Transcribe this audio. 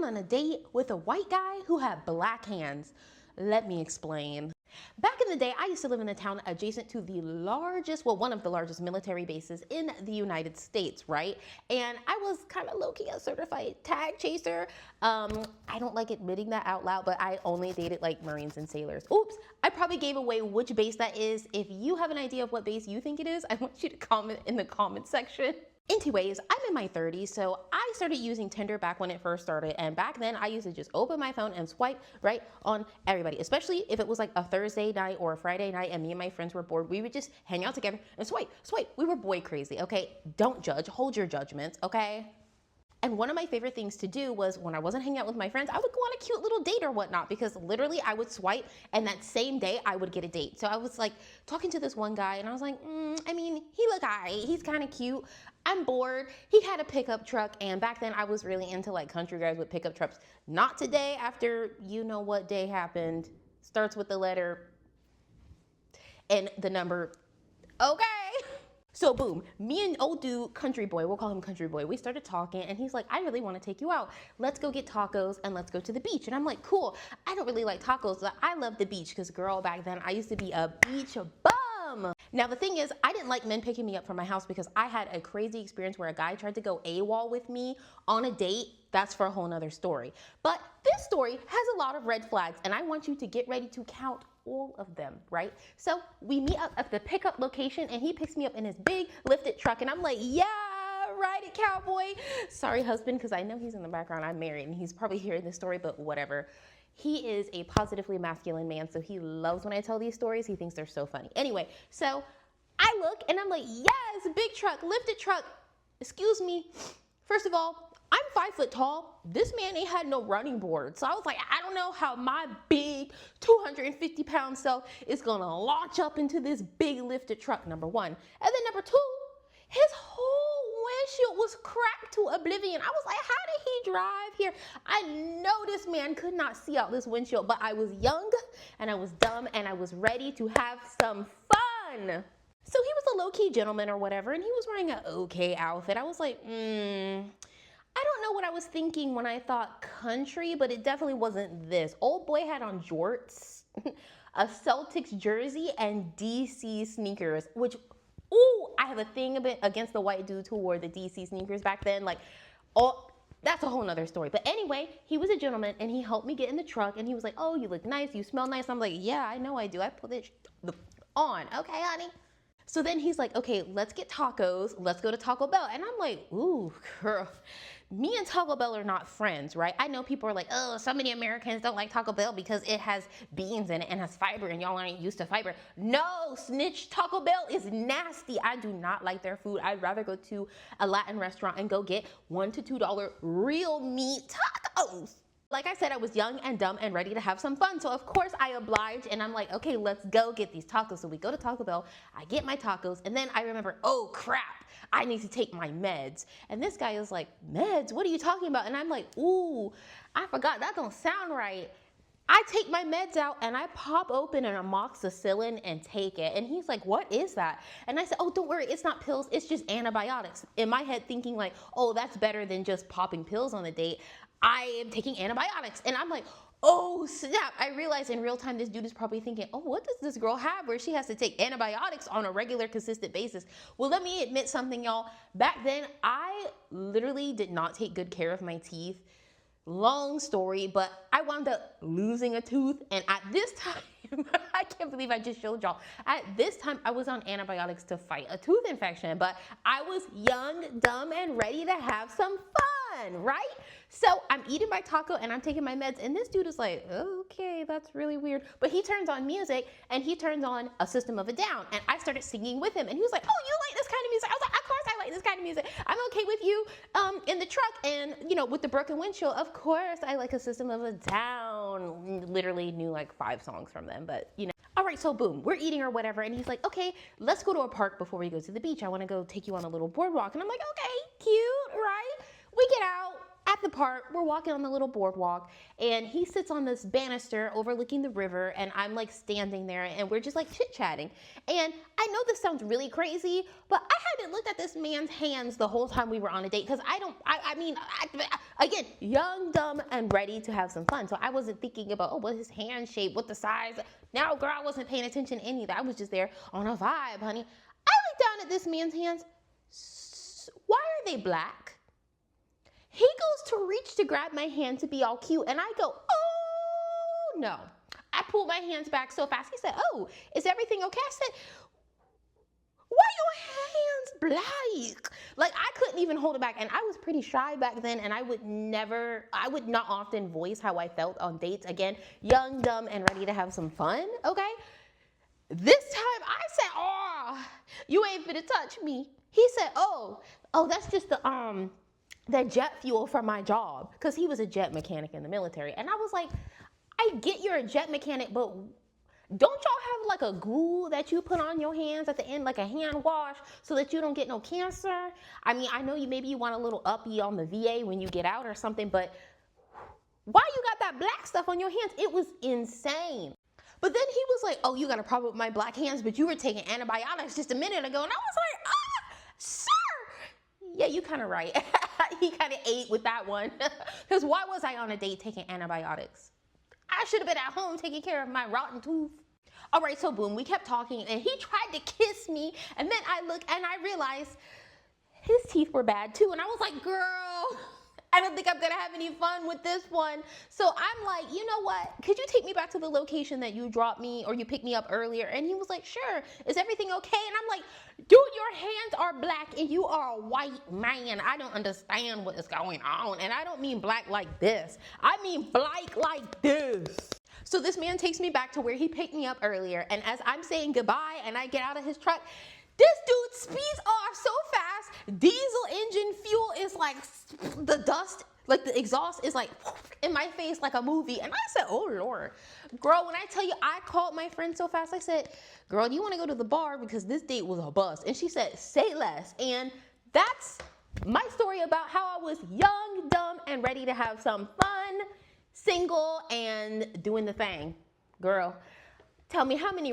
on a date with a white guy who had black hands. Let me explain. Back in the day, I used to live in a town adjacent to the largest, well, one of the largest military bases in the United States, right? And I was kind of low-key a certified tag chaser. I don't like admitting that out loud, but I only dated like Marines and sailors. Oops, I probably gave away which base that is. If you have an idea of what base you think it is, I want you to comment in the comment section. Anyways, I'm in my 30s, so I started using Tinder back when it first started, and back then I used to just open my phone and swipe right on everybody, especially if it was like a Thursday night or a Friday night and me and my friends were bored. We would just hang out together and swipe. We were boy crazy, okay? Don't judge, hold your judgments, okay? And one of my favorite things to do was when I wasn't hanging out with my friends, I would go on a cute little date or whatnot, because literally I would swipe and that same day I would get a date. So I was like talking to this one guy and I was like, I mean, he look alright, he's kind of cute. I'm bored. He had a pickup truck, and back then I was really into like country guys with pickup trucks. Not today, after you know what day happened. Starts with the letter and the number. Okay. So boom, me and old dude, country boy, we'll call him country boy, we started talking and he's like, I really want to take you out. Let's go get tacos and let's go to the beach. And I'm like, cool. I don't really like tacos, but I love the beach because girl, back then I used to be a beach bum. Now the thing is, I didn't like men picking me up from my house because I had a crazy experience where a guy tried to go AWOL with me on a date. That's for a whole nother story. But this story has a lot of red flags and I want you to get ready to count all of them, right? So we meet up at the pickup location and he picks me up in his big lifted truck and I'm like, yeah, ride it, cowboy. Sorry, husband, because I know he's in the background. I'm married and he's probably hearing this story, but whatever. He is a positively masculine man, so he loves when I tell these stories. He thinks they're so funny. Anyway, so I look and I'm like, yes, big truck, lifted truck. Excuse me. First of all, I'm 5 foot tall. This man ain't had no running board. So I was like, I don't know how my big 250-pound self is gonna launch up into this big lifted truck, number one. And then number two, his whole windshield was cracked to oblivion. I was like, how did he drive here? I know this man could not see out this windshield, but I was young and I was dumb and I was ready to have some fun. So he was a low-key gentleman or whatever, and he was wearing an okay outfit. I was like, I don't know what I was thinking when I thought country, but it definitely wasn't this. Old boy had on jorts, a Celtics jersey, and DC sneakers, which, ooh, I have a thing a bit against the white dudes who wore the DC sneakers back then. Like, oh, that's a whole nother story. But anyway, he was a gentleman and he helped me get in the truck and he was like, oh, you look nice, you smell nice. I'm like, yeah, I know I do. I put it on. Okay, honey. So then he's like, okay, let's get tacos. Let's go to Taco Bell. And I'm like, ooh, girl, me and Taco Bell are not friends, right? I know people are like, oh, so many Americans don't like Taco Bell because it has beans in it and has fiber and y'all aren't used to fiber. No, snitch, Taco Bell is nasty. I do not like their food. I'd rather go to a Latin restaurant and go get $1 to $2 real meat tacos. Like I said, I was young and dumb and ready to have some fun. So of course I obliged and I'm like, okay, let's go get these tacos. So we go to Taco Bell, I get my tacos, and then I remember, oh crap, I need to take my meds. And this guy is like, meds? What are you talking about? And I'm like, ooh, I forgot, that don't sound right. I take my meds out and I pop open an amoxicillin and take it. And he's like, what is that? And I said, oh, don't worry, it's not pills, it's just antibiotics. In my head thinking like, oh, that's better than just popping pills on the date. I am taking antibiotics. And I'm like, oh snap. I realize in real time this dude is probably thinking, oh, what does this girl have where she has to take antibiotics on a regular, consistent basis? Well, let me admit something, y'all. Back then, I literally did not take good care of my teeth. Long story, but I wound up losing a tooth. And at this time, I can't believe I just showed y'all. At this time, I was on antibiotics to fight a tooth infection, but I was young, dumb, and ready to have some fun, right? So I'm eating my taco and I'm taking my meds, and this dude is like, okay, that's really weird. But he turns on music and he turns on a System of a Down, and I started singing with him, and he was like, oh, you like this kind of music? I was like, of course I like this kind of music. I'm okay with you in the truck and, you know, with the broken windshield. Of course I like a System of a Down. Literally knew like 5 songs from them, but you know. All right, so boom, we're eating or whatever, and he's like, okay, let's go to a park before we go to the beach. I want to go take you on a little boardwalk. And I'm like, okay, cute, right? We get out. at the park, we're walking on the little boardwalk, and he sits on this banister overlooking the river, and I'm like standing there, and we're just like chit-chatting. And I know this sounds really crazy, but I hadn't looked at this man's hands the whole time we were on a date, because again, young, dumb, and ready to have some fun. So I wasn't thinking about, oh, what his hand shape, what the size. Now, girl, I wasn't paying attention to any of that. I was just there on a vibe, honey. I looked down at this man's hands. Why are they black? He goes to reach to grab my hand to be all cute, and I go, oh, no. I pulled my hands back so fast. He said, oh, is everything okay? I said, why your hands black? Like, I couldn't even hold it back, and I was pretty shy back then, and I would not often voice how I felt on dates. Again, young, dumb, and ready to have some fun, okay? This time, I said, oh, you ain't finna touch me. He said, oh, that's just the jet fuel for my job, because he was a jet mechanic in the military. And I was like, I get you're a jet mechanic, but don't y'all have like a glue that you put on your hands at the end, like a hand wash, so that you don't get no cancer? I mean, I know maybe you want a little uppy on the VA when you get out or something, but why you got that black stuff on your hands? It was insane. But then he was like, oh, you got a problem with my black hands, but you were taking antibiotics just a minute ago. And I was like, sir, yeah, you kind of right. He kind of ate with that one. Because why was I on a date taking antibiotics? I should have been at home taking care of my rotten tooth. All right, so boom, we kept talking, and he tried to kiss me, and then I looked and I realized his teeth were bad too. And I was like, girl, I don't think I'm gonna have any fun with this one. So I'm like, you know what? Could you take me back to the location that you dropped me or you picked me up earlier? And he was like, sure. Is everything okay? And I'm like, dude, your hands are black and you are a white man. I don't understand what is going on. And I don't mean black like this. I mean black like this. So this man takes me back to where he picked me up earlier. And as I'm saying goodbye and I get out of his truck, this dude speeds off so fast. Diesel engine fuel is like the dust, like the exhaust is like in my face like a movie. And I said, oh Lord. Girl, when I tell you I called my friend so fast, I said, girl, do you want to go to the bar? Because this date was a bust. And she said, say less. And that's my story about how I was young, dumb, and ready to have some fun, single, and doing the thing. Girl, tell me how many